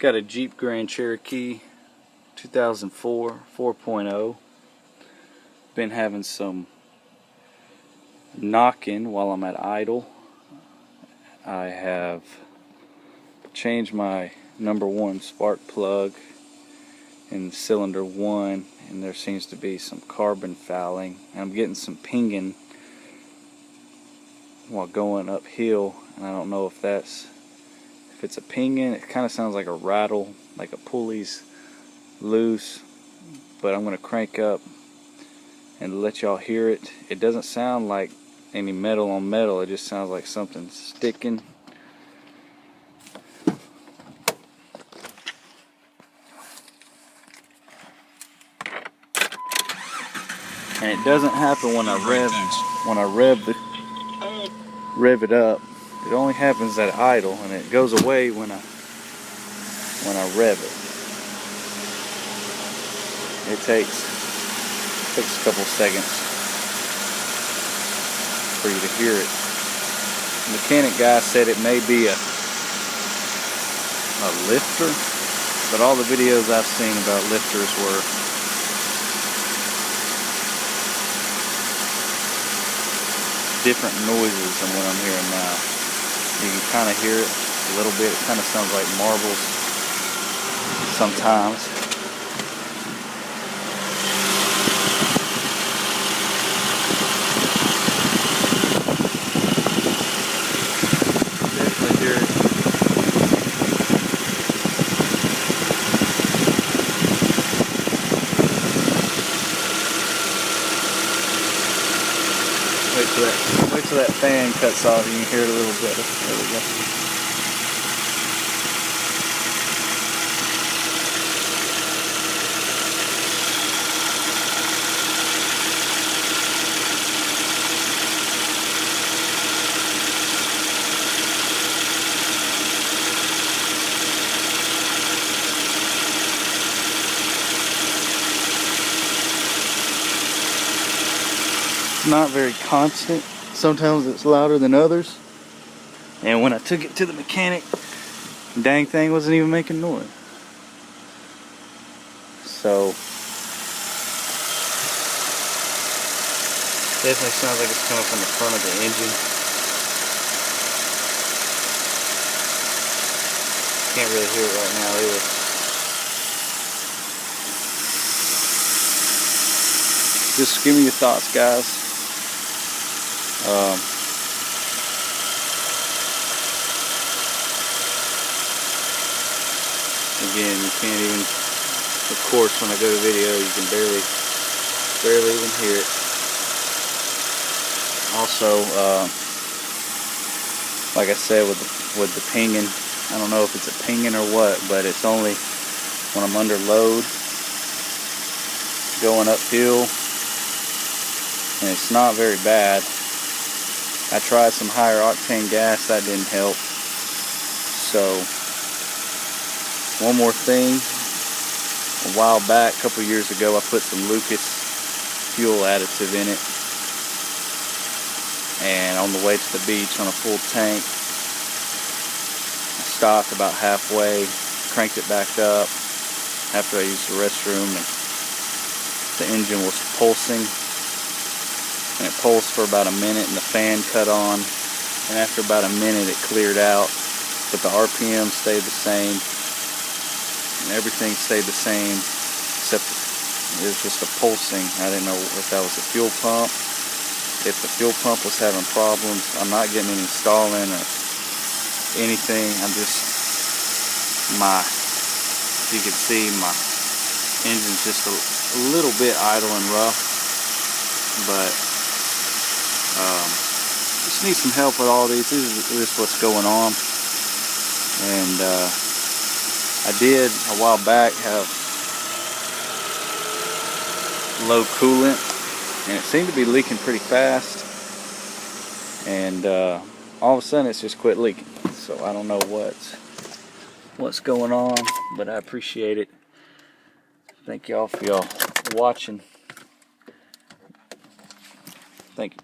Got a Jeep Grand Cherokee 2004 4.0. Been having some knocking while I'm at idle. I have changed my #1 spark plug in cylinder 1, and there seems to be some carbon fouling. I'm getting some pinging while going uphill, and I don't know if it's a pinging. It kind of sounds like a rattle, like a pulley's loose, but I'm going to crank up and let y'all hear it. It doesn't sound like any metal on metal, it just sounds like something sticking. And it doesn't happen when I rev it up. It only happens at idle, and it goes away when I rev it. It takes a couple seconds for you to hear it. The mechanic guy said it may be a lifter, but all the videos I've seen about lifters were different noises than what I'm hearing now. You can kind of hear it a little bit. It kind of sounds like marbles sometimes. Definitely hear it. Wait till that fan cuts off, you can hear it a little better. There we go. It's not very constant. Sometimes it's louder than others. And when I took it to the mechanic, the dang thing wasn't even making noise. So definitely sounds like it's coming from the front of the engine. Can't really hear it right now either. Just give me your thoughts, guys. Again, you can't even, of course, when I go to video, you can barely even hear it. Also, like I said, with the pinging, I don't know if it's a pinging or what, but it's only when I'm under load, going uphill, and it's not very bad. I tried some higher octane gas, that didn't help. So, one more thing. A while back, a couple years ago, I put some Lucas fuel additive in it. And on the way to the beach on a full tank, I stopped about halfway, cranked it back up after I used the restroom, and the engine was pulsing. And it pulsed for about a minute, and the fan cut on, and after about a minute it cleared out, but the RPM stayed the same, and everything stayed the same, except it was just a pulsing. I didn't know if that was the fuel pump, if the fuel pump was having problems. I'm not getting any stalling or anything. I'm just, you can see my engine's just a little bit idle and rough, but just need some help with all these. This is what's going on. And I did a while back have low coolant, and it seemed to be leaking pretty fast, and all of a sudden it's just quit leaking. So I don't know what's going on, but I appreciate it. Thank y'all for y'all watching. Thank you.